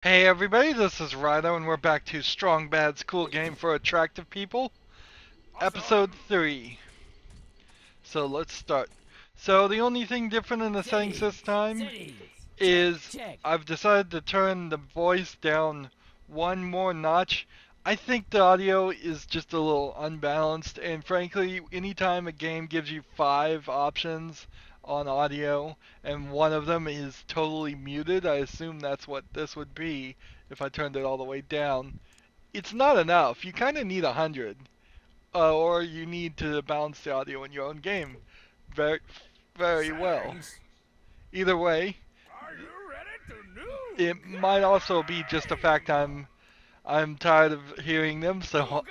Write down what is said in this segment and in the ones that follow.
Hey everybody, this is Rydo and we're back to Strong Bad's Cool Game for Attractive People, Episode Awesome. 3. So let's start. So the only thing different in the settings this Settings. time Settings. Check, is check. I've decided to turn the voice down one more notch. I think the audio is just a little unbalanced, and frankly, anytime a game gives you 5 options on audio and one of them is totally muted, I assume that's what this would be if I turned it all the way down. It's not enough. You kind of need 100, or you need to balance the audio in your own game very, very well. Settings. Either way, Are you ready to new it might also be just the fact game? I'm tired of hearing them, New so game.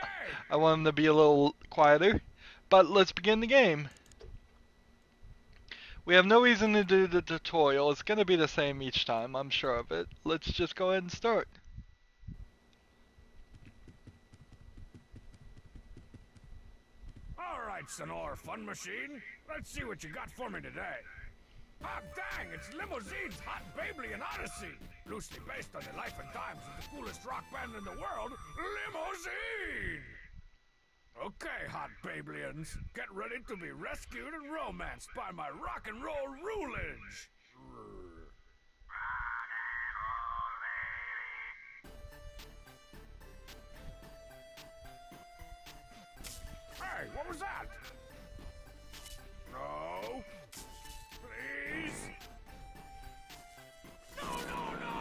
I want them to be a little quieter. But let's begin the game. We have no reason to do the tutorial. It's going to be the same each time, I'm sure of it. Let's just go ahead and start. All right, Sonor Fun Machine. Let's see what you got for me today. Hot dang, it's Limousine's Hot Babylon Odyssey. Loosely based on the life and times of the coolest rock band in the world, Limousine. Okay, Hot Babylons, get ready to be rescued and romanced by my rock and roll rulage. Hey, what was that? No. Please. No, no, no.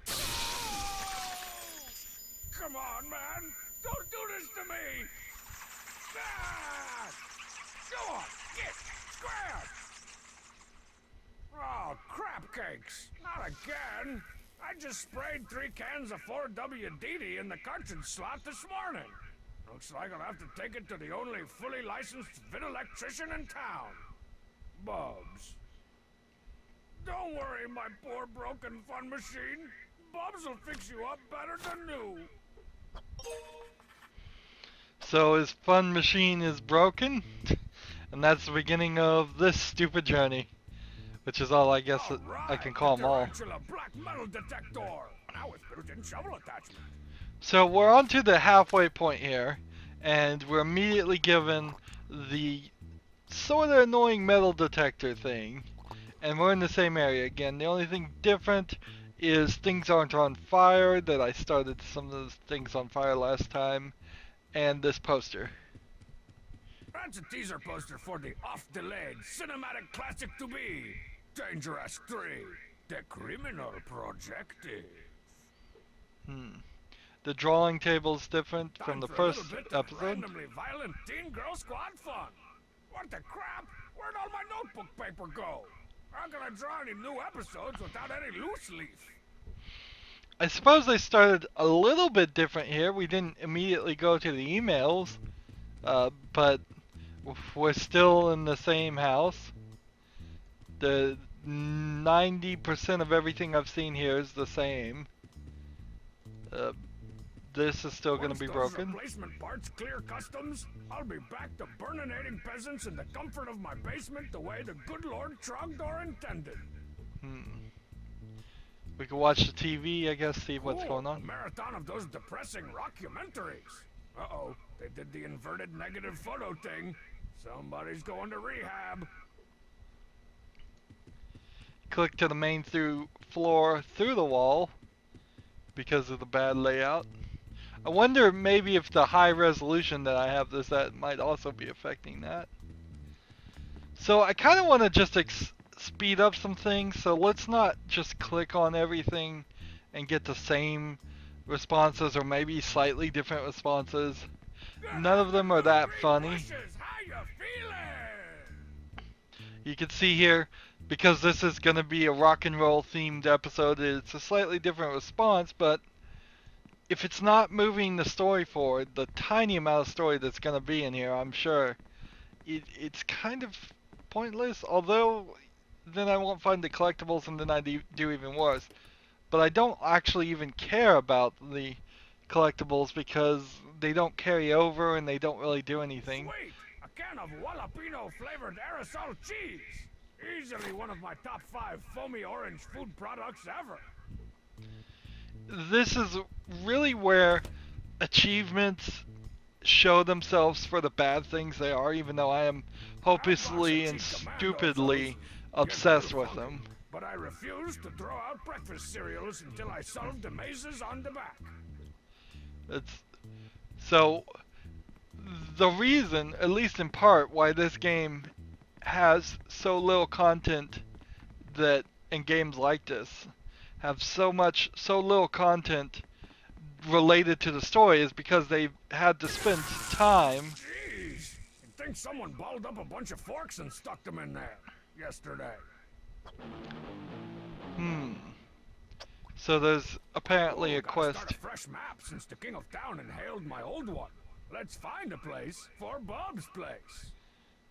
No! Come on, man. Don't do this to me. Ah! Go on, get, grab. Oh, crap cakes. Not again. I just sprayed 3 cans of 4WDD in the cartridge slot this morning. Looks like I'll have to take it to the only fully licensed vid electrician in town. Bubs. Don't worry, my poor broken fun machine. Bubs will fix you up better than new. So his fun machine is broken, and that's the beginning of this stupid journey, which is all I guess All I can right, call the them all. tarantula black metal detector. Now with built-in shovel attachment. So we're on to the halfway point here, and we're immediately given the sort of annoying metal detector thing, and we're in the same area again. The only thing different is things aren't on fire, that I started some of those things on fire last time, and this poster. That's a teaser poster for the oft-delayed cinematic classic to be, Dangeresque 3, The Criminal Projective. The drawing table's different from Time the for a little first bit of episode. randomly violent teen girl squad fun. What the crap? Where'd all my notebook paper go? How can I draw any new episodes without any loose leaf? I suppose they started a little bit different here. We didn't immediately go to the emails, but we're still in the same house. The 90% of everything I've seen here is the same. Uh, this is still going to Once be those broken. replacement parts clear customs, I'll be back to burninating peasants in the comfort of my basement the way the good Lord Trogdor intended. We can watch the TV, I guess, see what's Cool. going on. A marathon of those depressing rockumentaries. Uh-oh, they did the inverted negative photo thing. Somebody's going to rehab. Click to the main floor through the wall because of the bad layout. I wonder maybe if the high resolution that I have this at might also be affecting that. So I kind of want to just speed up some things, so let's not just click on everything and get the same responses or maybe slightly different responses. None of them are that funny. How you feeling? You can see here, because this is going to be a rock and roll themed episode, it's a slightly different response, but if it's not moving the story forward, the tiny amount of story that's going to be in here, I'm sure it's kind of pointless. Although then I won't find the collectibles, and then I do even worse. But I don't actually even care about the collectibles because they don't carry over and they don't really do anything. Sweet! A can of jalapeno flavored aerosol cheese! Easily one of my top 5 foamy orange food products ever. this is really where achievements show themselves for the bad things they are, even though I am I've got some hopelessly and cheap commando stupidly sauces. Get real obsessed with funky. them. But I refuse to throw out breakfast cereals until I solve the mazes on the back. It's so the reason, at least in part, why this game has so little content that and games like this have so little content related to the story is because they've had to spend time. Jeez! You'd think someone balled up a bunch of forks and stuck them in there yesterday. Hmm. So there's apparently a Gotta start quest. a fresh map since the King of Town inhaled my old one. Let's find a place for Bob's place.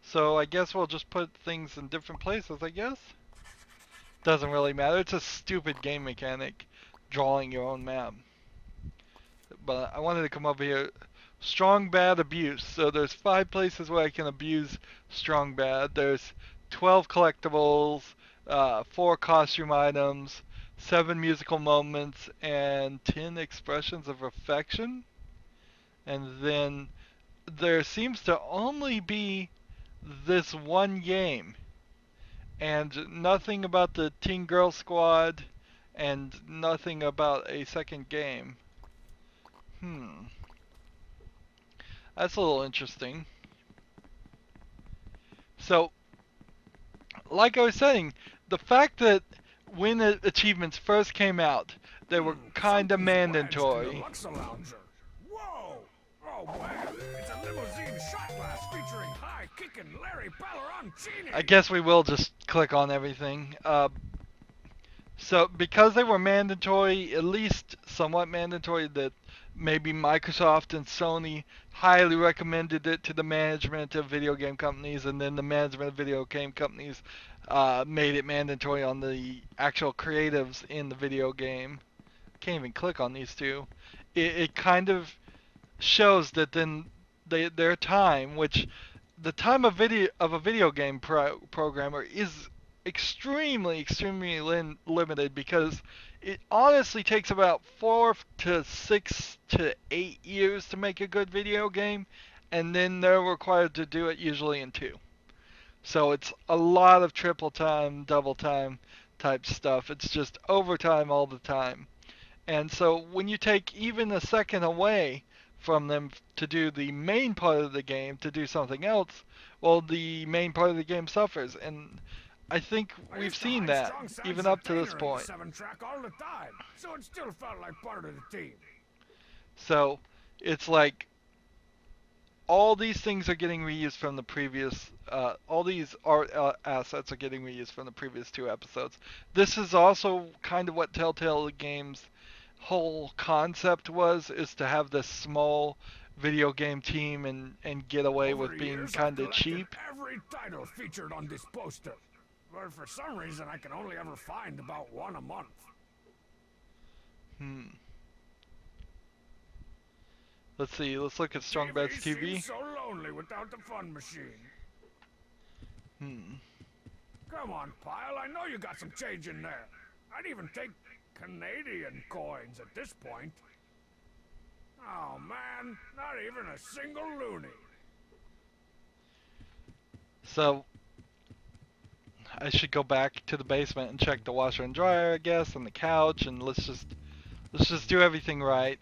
So I guess we'll just put things in different places, I guess. Doesn't really matter. It's a stupid game mechanic, drawing your own map. But I wanted to come over here. Strong bad abuse. So there's 5 places where I can abuse strong bad. There's 12 collectibles, 4 costume items, 7 musical moments, and 10 expressions of affection. And then there seems to only be this one game, and nothing about the Teen Girl Squad, and nothing about a second game. That's a little interesting. So, like I was saying, the fact that when the achievements first came out, they were kind of Something's wedged in the mandatory. Luxa Lounger. Whoa! Oh man, it's a limousine shot glass featuring high-kicking Larry Balaroncini. I guess we will just click on everything. So because they were mandatory, at least somewhat mandatory, that maybe Microsoft and Sony highly recommended it to the management of video game companies, and then the management of video game companies made it mandatory on the actual creatives in the video game. Can't even click on these two. It kind of shows that then their time, which the time of a video game programmer is extremely limited, because it honestly takes about 4 to 6 to 8 years to make a good video game, and then they're required to do it usually in 2. So it's a lot of triple time, double time type stuff. It's just overtime all the time. And so when you take even a second away from them to do the main part of the game to do something else, well, the main part of the game suffers. And I think we've seen that even up to this point. 7-track all the time, so it still felt like part of the team. So it's like all these things are getting reused from the previous. All these art assets are getting reused from the previous 2 episodes. This is also kind of what Telltale Games' whole concept was, is to have this small video game team and get away Over with the being years, kind I've of collected cheap. every title featured on this poster, but for some reason I can only ever find about one a month. Let's see. Let's look at Strong Bad's TV. Seems so lonely without the fun machine. Come on, pile. I know you got some change in there. I'd even take Canadian coins at this point. Oh man, not even a single loony. So I should go back to the basement and check the washer and dryer, I guess, and the couch, and let's just do everything right.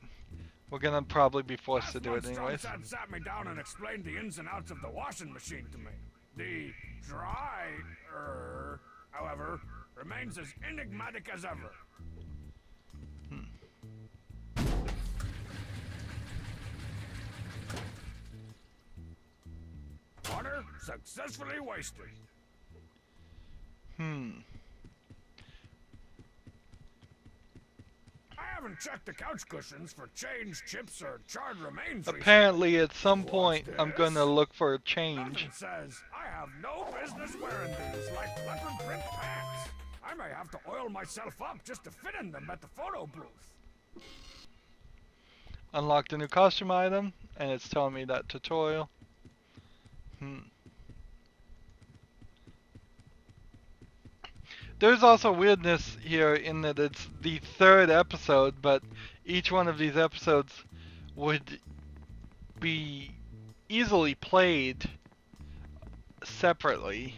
We're gonna probably be forced to do it anyways. Dad sat me down and explained the ins and outs of the washing machine to me. The dryer, however, remains as enigmatic as ever. Water successfully wasted. I haven't checked the couch cushions for changed chips or charred remains. Apparently, at some point, I'm gonna look for a change. Nothing says I have no business wearing these like leopard print pants. I may have to oil myself up just to fit in them at the photo booth. Unlocked a new costume item, and it's telling me that tutorial. There's also weirdness here in that it's the third episode, but each one of these episodes would be easily played separately.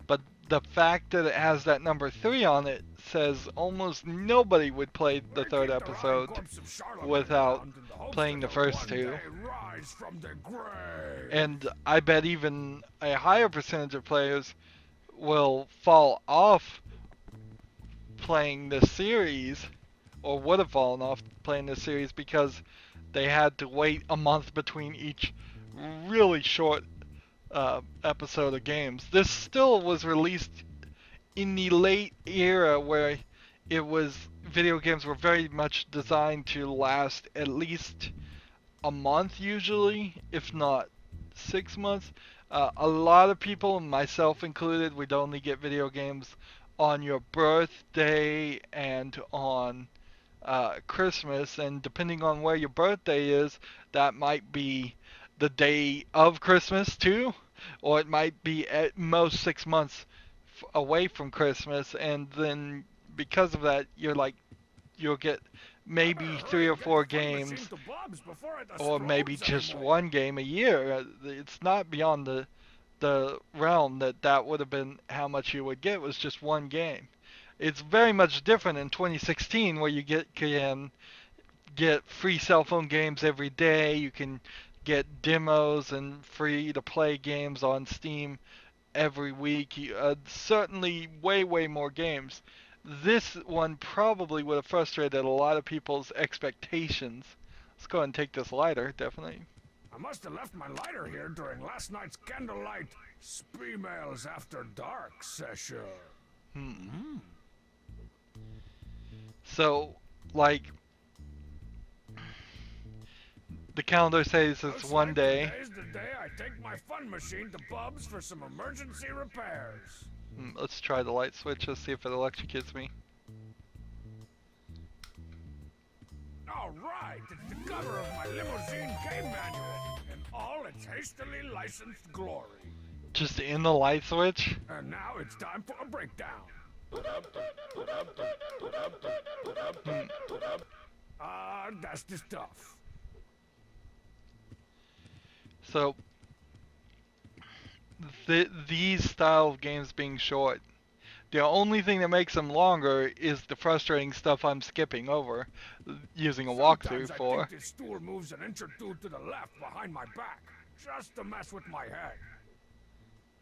But the fact that it has that number 3 on it says almost nobody would play the We third keep the rotten episode corpse of Charlemagne without around in the hopes playing that the he'll first one 2. day rise from the grave. And I bet even a higher percentage of players will fall off playing this series, or would have fallen off playing this series because they had to wait a month between each really short episode of games. This still was released in the late era where it was video games were very much designed to last at least a month usually, if not 6 months. A lot of people, myself included, would only get video games on your birthday and on Christmas, and depending on where your birthday is, that might be the day of Christmas too, or it might be at most 6 months away from Christmas, and then because of that, you'll get maybe 3 or 4 games, or maybe just one game a year. It's not beyond the realm that would have been how much you would get was just one game. It's very much different in 2016 where you can get free cell phone games every day. You can get demos and free to play games on Steam every week. Certainly way more games. This one probably would have frustrated a lot of people's expectations. Let's go ahead and take this lighter, definitely. I must have left my lighter here during last night's candlelight Speemails After Dark session. So, like, the calendar says it's one day. Today's the day I take my fun machine to Bub's for some emergency repairs. Let's try the light switch. Let's see if it electrocutes me. Alright, it's the cover of my limousine game manual in all its hastily licensed glory. Just in the light switch? And now it's time for a breakdown. That's the stuff. So, these style of games being short, the only thing that makes them longer is the frustrating stuff I'm skipping over, using a walkthrough for. I think this stool moves an inch or two to the left behind my back, just to mess with my head.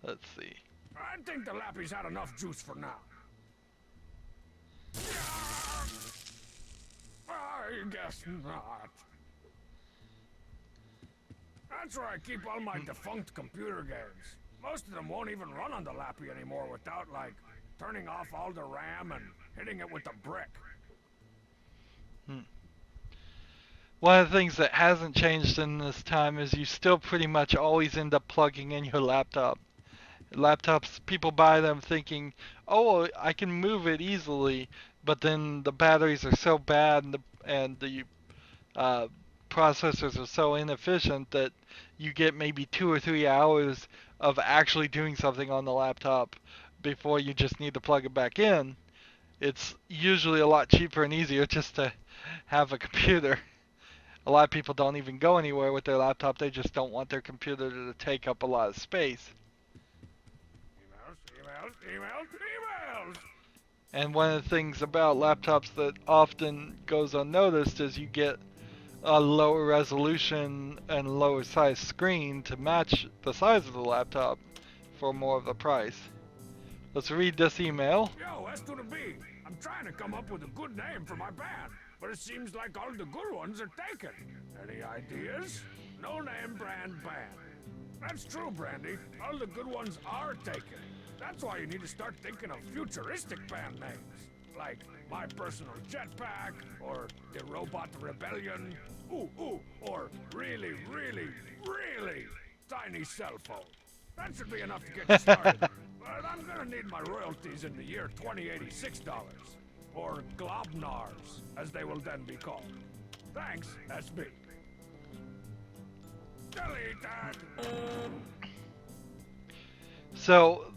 Let's see. I think the Lappy's had enough juice for now. I guess not. That's where I keep all my defunct computer games. Most of them won't even run on the Lappy anymore without, like, turning off all the RAM and hitting it with a brick. One of the things that hasn't changed in this time is you still pretty much always end up plugging in your laptop. Laptops, people buy them thinking, oh, I can move it easily, but then the batteries are so bad and the processors are so inefficient that you get maybe 2 or 3 hours of actually doing something on the laptop before you just need to plug it back in. It's usually a lot cheaper and easier just to have a computer. A lot of people don't even go anywhere with their laptop. They just don't want their computer to take up a lot of space. Emails! And one of the things about laptops that often goes unnoticed is you get a lower resolution and lower size screen to match the size of the laptop for more of the price. Let's read this email. Yo, S to the B. I'm trying to come up with a good name for my band, but it seems like all the good ones are taken. Any ideas? No name brand band. That's true, Brandy. All the good ones are taken. That's why you need to start thinking of futuristic band names. Like My Personal Jetpack, or The Robot Rebellion, or really tiny cell phone. That should be enough to get you started. But I'm gonna need my royalties in the year 2086 dollars. Or globnars, as they will then be called. Thanks, SB. Delete that! So,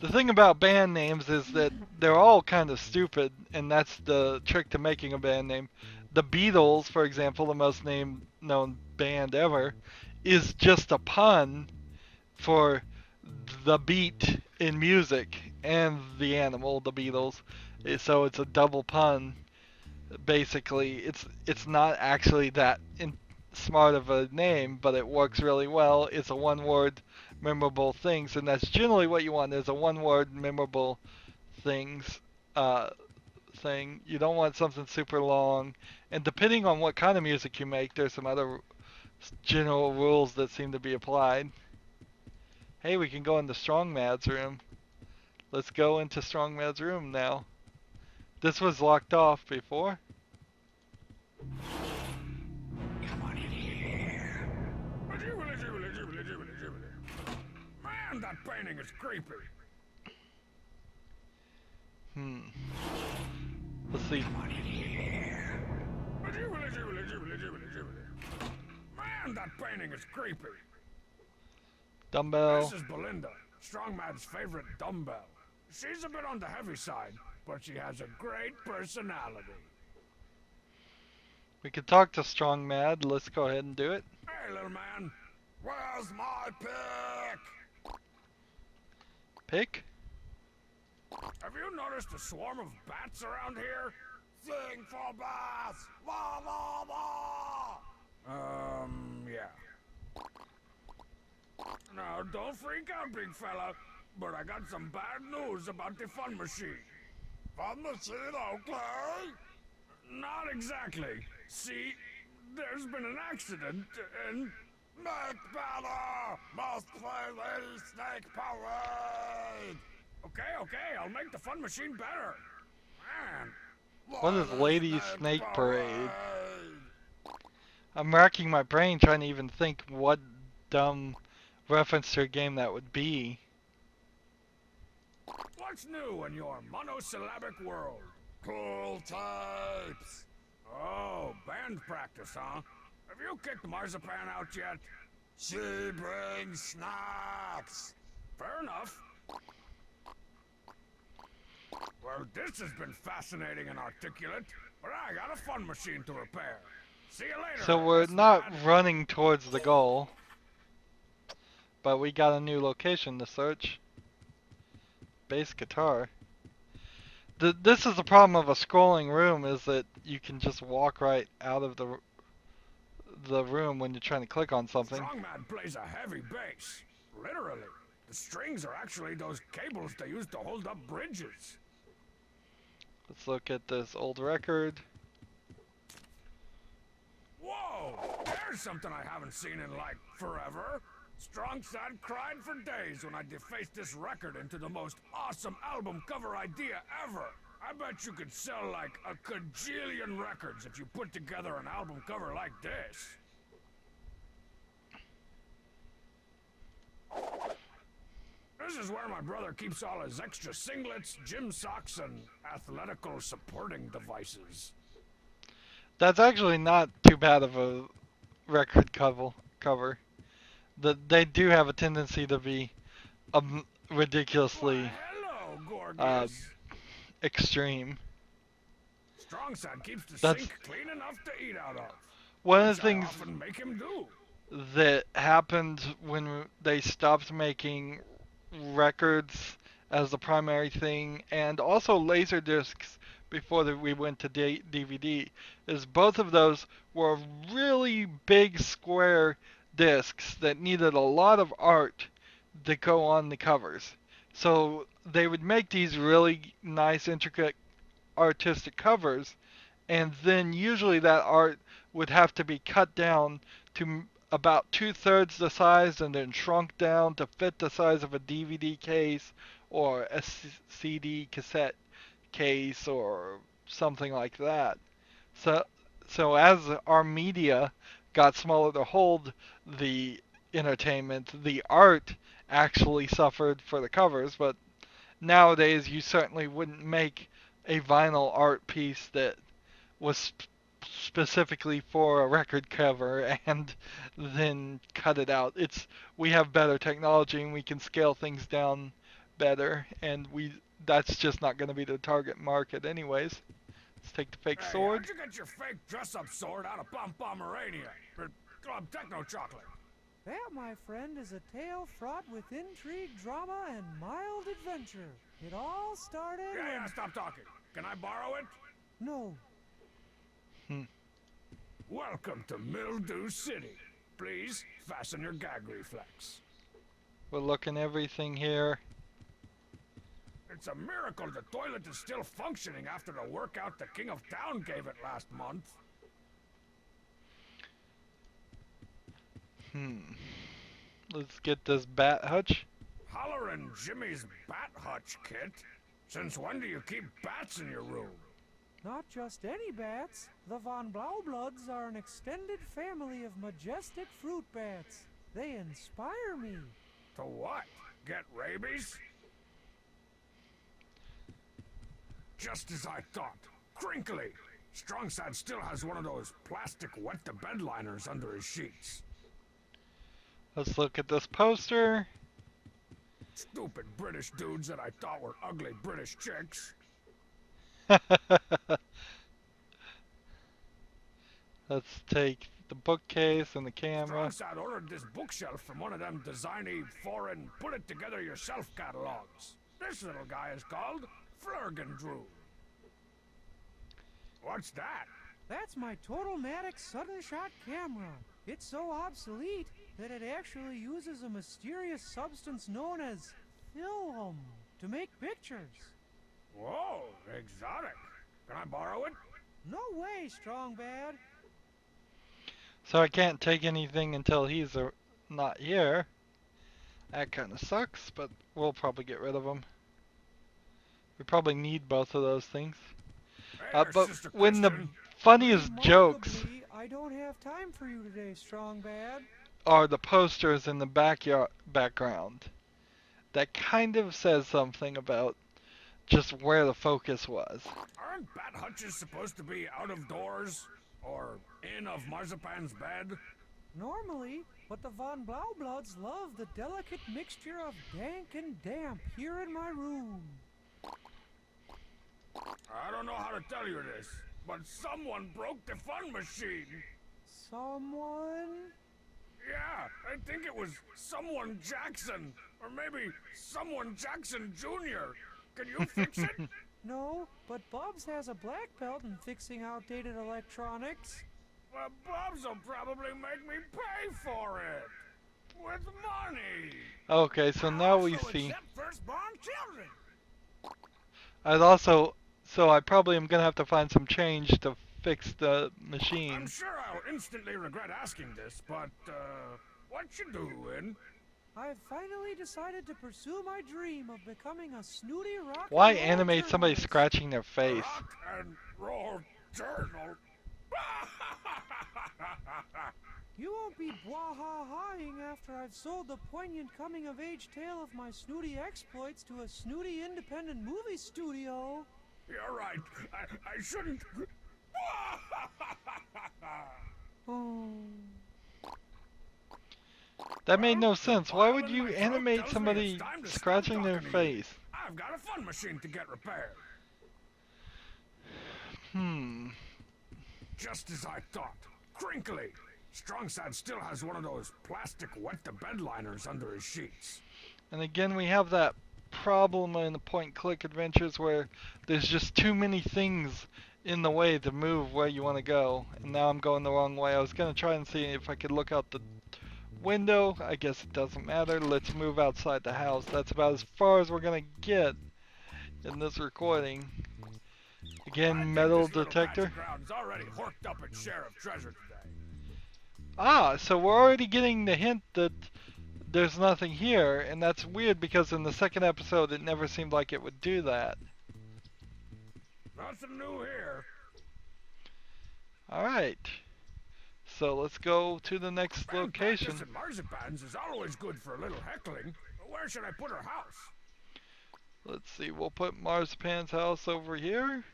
The thing about band names is that they're all kind of stupid, and that's the trick to making a band name. The Beatles, for example, the most known band ever, is just a pun for the beat in music and the animal, the Beatles. So it's a double pun. Basically, it's not actually that smart of a name, but it works really well. It's a one-word memorable things, and that's generally what you want. Is a one-word memorable things uh, thing. You don't want something super long. And depending on what kind of music you make, there's some other general rules that seem to be applied. Hey, we can go into Strong Mad's room. Let's go into Strong Mad's room now. This was locked off before. Come on in here. Man, that painting is creepy. Let's see. Come on in here. Man, that painting is creepy. Dumbbell. This is Belinda, Strong Mad's favorite dumbbell. She's a bit on the heavy side, but she has a great personality. We could talk to Strong Mad. Let's go ahead and do it. Hey, little man. Where's my pick? Pick? Have you noticed a swarm of bats around here? Sing for bats! La la la! Yeah. Now, don't freak out, big fella, but I got some bad news about the fun machine. Fun machine, okay? Not exactly. See, there's been an accident, and... Make better! Must play Lady Snake Parade! Okay, I'll make the fun machine better. Man. What is Lady Snake Parade? I'm racking my brain trying to even think what dumb reference to a game that would be. What's new in your monosyllabic world? Cool types. Oh, band practice, huh? Have you kicked Marzipan out yet? She brings snacks. Fair enough. Well, this has been fascinating and articulate, but I got a fun machine to repair. See you later. So we're not running towards the goal, but we got a new location to search. Bass guitar. This is the problem of a scrolling room, is that you can just walk right out of the room when you're trying to click on something. Strongman plays a heavy bass. Literally. The strings are actually those cables they use to hold up bridges. Let's look at this old record. Whoa! There's something I haven't seen in, like, forever. Strongside cried for days when I defaced this record into the most awesome album cover idea ever. I bet you could sell, like, a kajillion records if you put together an album cover like this. This is where my brother keeps all his extra singlets, gym socks, and athletical supporting devices. That's actually not too bad of a record cover. They do have a tendency to be ridiculously Why, hello, Gorgeous. Extreme. Strongside keeps the That's sink clean enough to eat out of. one of the I things often make him do. that happened when they stopped making records as the primary thing, and also laser discs before we went to DVD, is both of those were really big square discs that needed a lot of art to go on the covers. So they would make these really nice, intricate, artistic covers, and then usually that art would have to be cut down to about 2/3 the size and then shrunk down to fit the size of a DVD case or a CD cassette case or something like that. So, so as our media got smaller to hold the entertainment, the art actually suffered for the covers, but nowadays you certainly wouldn't make a vinyl art piece that was specifically for a record cover and then cut it out. We have better technology and we can scale things down better, and that's just not going to be the target market anyways. Let's take the fake Hey, sword. how'd you get your fake dress-up sword out of Pomerania? Or Club Techno Chocolate? That, my friend, is a tale fraught with intrigue, drama, and mild adventure. It all started Yeah, stop talking. Can I borrow it? No. Welcome to Mildew City. Please fasten your gag reflex. We're looking everything here. It's a miracle the toilet is still functioning after the workout the King of Town gave it last month. Let's get this bat hutch. Hollerin' Jimmy's bat hutch, kit. Since when do you keep bats in your room? Not just any bats. The Von Blaubloods are an extended family of majestic fruit bats. They inspire me. To what? Get rabies? Just as I thought. Crinkly. Strongside still has one of those plastic wet-to-bed liners under his sheets. Let's look at this poster. Stupid British dudes that I thought were ugly British chicks. Let's take the bookcase and the camera. Strongside ordered this bookshelf from one of them designy foreign put-it-together-yourself catalogs. This little guy is called Flurgendrew. What's that? That's my Totalmatic sudden shot camera. It's so obsolete that it actually uses a mysterious substance known as film to make pictures. Whoa, exotic. Can I borrow it? No way, Strong Bad. So I can't take anything until he's not here. That kind of sucks, but we'll probably get rid of him. We probably need both of those things. Hey, But Sister when the Christian. funniest jokes Remarkably, I don't have time for you today, Strong Bad. are the posters in the background, that kind of says something about just where the focus was. Aren't bat hutches supposed to be out of doors? Or in of Marzipan's bed? Normally, but the Von Blaubloods love the delicate mixture of dank and damp here in my room. I don't know how to tell you this, but someone broke the fun machine. Someone? Yeah, I think it was someone Jackson. Or maybe someone Jackson Jr. Can you fix it? No, but Bubs has a black belt in fixing outdated electronics. Well, Bob's will probably make me pay for it. With money. Okay, so now we Also see. accept firstborn children. So I probably am gonna have to find some change to fix the machine. I'm sure I'll instantly regret asking this, but, what you doing? I've finally decided to pursue my dream of becoming a snooty rock. Why and roll animate somebody journalist. scratching their face? Rock and roll journal. You won't be blah-ha-haing after I've sold the poignant coming-of-age tale of my snooty exploits to a snooty independent movie studio. You're right. I shouldn't. Oh. That made no sense. Why would While in you my throat animate tells me somebody it's time to stop scratching their talking to you. face? I've got a fun machine to get repaired. Just as I thought. Crinkly. Strongside still has one of those plastic wet-to-bed liners under his sheets. And again, we have that problem in the point-click adventures where there's just too many things in the way to move where you want to go. And now I'm going the wrong way. I was going to try and see if I could look out the window. I guess it doesn't matter. Let's move outside the house. That's about as far as we're going to get in this recording. I Again, think metal this little detector. patch of ground's already horked up its share of treasure today. Ah, so we're already getting the hint that there's nothing here, and that's weird because in the second episode it never seemed like it would do that. Nothing new here. Alright, so let's go to the next location. Practice at Marzipan's is always good for a little heckling. Where should I put her house? Let's see, we'll put Marzipan's house over here.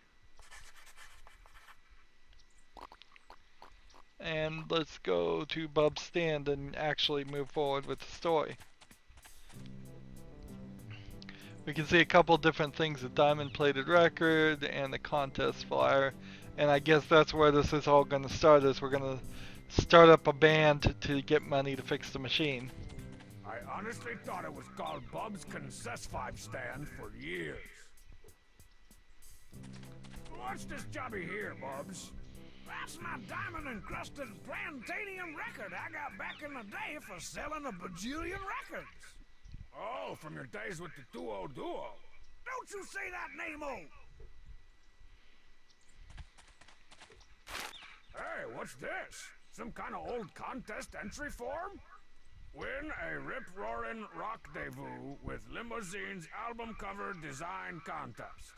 And let's go to Bub's stand and actually move forward with the story. We can see a couple different things, the diamond plated record and the contest flyer. And I guess that's where this is all going to start, is we're going to start up a band to get money to fix the machine. I honestly thought it was called Bub's Concess 5 stand for years. What's this jobby here, Bubs? That's my diamond-encrusted Plantanium record I got back in the day for selling a bajillion records. Oh, from your days with the Duo Duo. Don't you say that name, Hey, what's this? Some kind of old contest entry form? Win a rip-roaring rendezvous with Limousine's album cover design contest.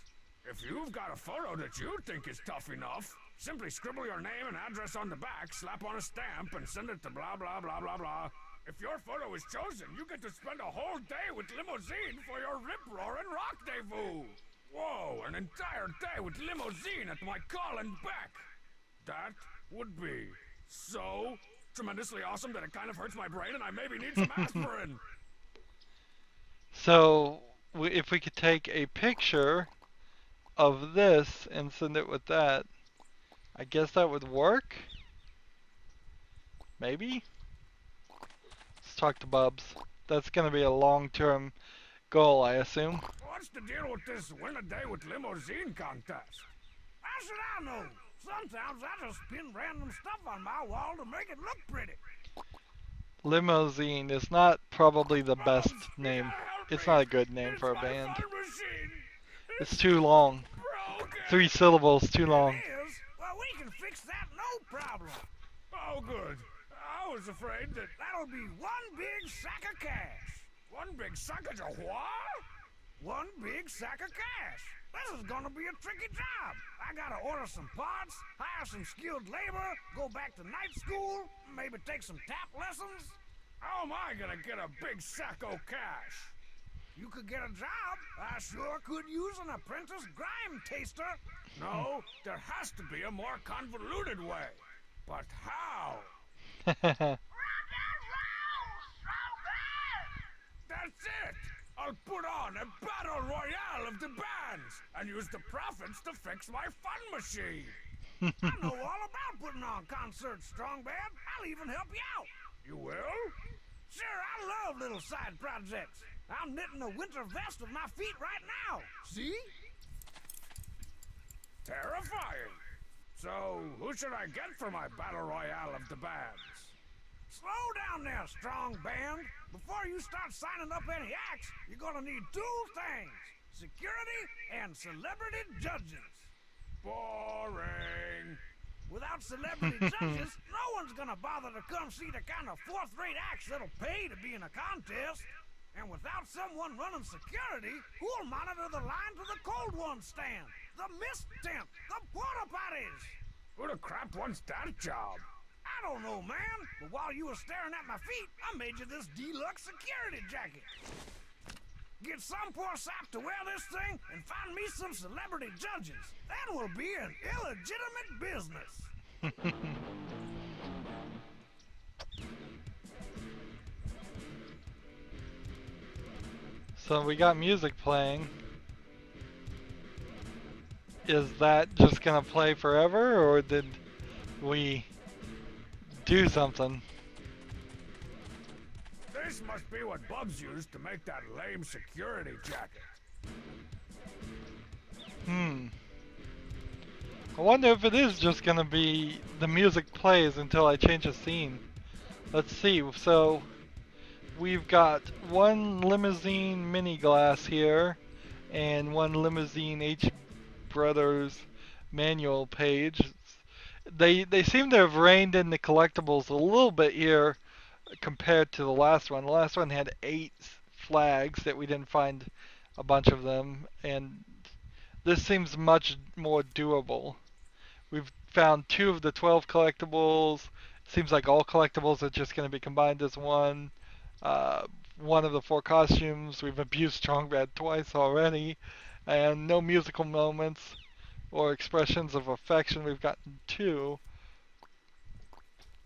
If you've got a photo that you think is tough enough, simply scribble your name and address on the back, slap on a stamp, and send it to blah blah blah blah blah. If your photo is chosen, you get to spend a whole day with Limousine for your rip-roaring rendezvous. Whoa, an entire day with Limousine at my call and back. That would be so tremendously awesome that it kind of hurts my brain and I maybe need some aspirin. So, if we could take a picture of this and send it with that, I guess that would work? Maybe? Let's talk to Bubs. That's going to be a long-term goal, I assume. What's the deal with this win a day with Limousine contest? How should I know? Sometimes I just pin random stuff on my wall to make it look pretty. Limousine is not probably the best name. It's not a good name for a band. It's too long. 3 syllables, too long. It is? Well, we can fix that, no problem. Oh, good. I was afraid that that'll be one big sack of cash. One big sack of what? One big sack of cash. This is gonna be a tricky job. I gotta order some parts, hire some skilled labor, go back to night school, maybe take some tap lessons. How am I gonna get a big sack of cash? You could get a job. I sure could use an apprentice grime taster. No, there has to be a more convoluted way. But how? That's it! I'll put on a battle royale of the bands and use the profits to fix my fun machine. I know all about putting on concerts, strong band. I'll even help you out. You will? Sure, I love little side projects. I'm knitting a winter vest with my feet right now. See? Terrifying. So, who should I get for my battle royale of the bands? Slow down there, strong band. Before you start signing up any acts, you're gonna need 2 things. Security and celebrity judges. Boring. Without celebrity judges, no one's gonna bother to come see the kind of 4th-rate acts that'll pay to be in a contest. And without someone running security, who'll monitor the line to the cold one stand, the mist tent, the porta potties? Who the crap wants that job? I don't know, man, but while you were staring at my feet, I made you this deluxe security jacket. Get some poor sap to wear this thing and find me some celebrity judges. Then we'll be an illegitimate business. So we got music playing. Is that just gonna play forever, or did we do something? This must be what Bubs used to make that lame security jacket. I wonder if it is just gonna be the music plays until I change the scene. Let's see. So we've got one limousine mini glass here and one limousine H Brothers manual page. They seem to have reined in the collectibles a little bit here compared to the last one. The last one had 8 flags that we didn't find a bunch of them, and this seems much more doable. We've found 2 of the 12 collectibles. It seems like all collectibles are just going to be combined as one. One of the 4 costumes. We've abused Strong Bad twice already, and no musical moments or expressions of affection. We've gotten 2.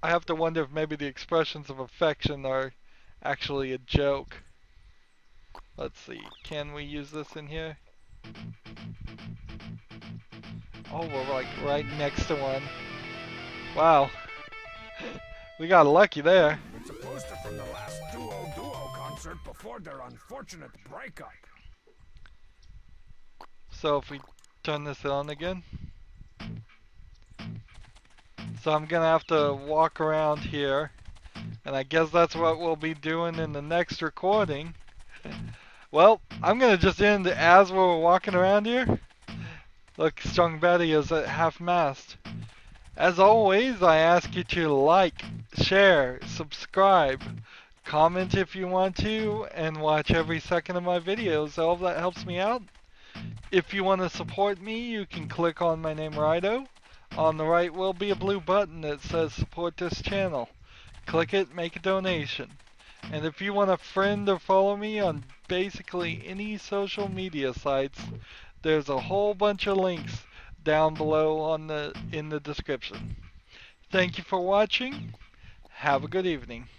I have to wonder if maybe the expressions of affection are actually a joke. Let's see, can we use this in here? Oh, we're like right next to one. Wow. We got lucky there. It's a poster from the last duo concert before their unfortunate breakup. So if we turn this on again. So I'm gonna have to walk around here. And I guess that's what we'll be doing in the next recording. Well, I'm gonna just end as we're walking around here. Look, Strong Badia is at half mast. As always, I ask you to like, share, subscribe, comment if you want to, and watch every second of my videos. All of that helps me out. If you want to support me, you can click on my name, Rydo. On the right will be a blue button that says support this channel. Click it, make a donation. And if you want to friend or follow me on basically any social media sites, there's a whole bunch of links down below in the description. Thank you for watching. Have a good evening.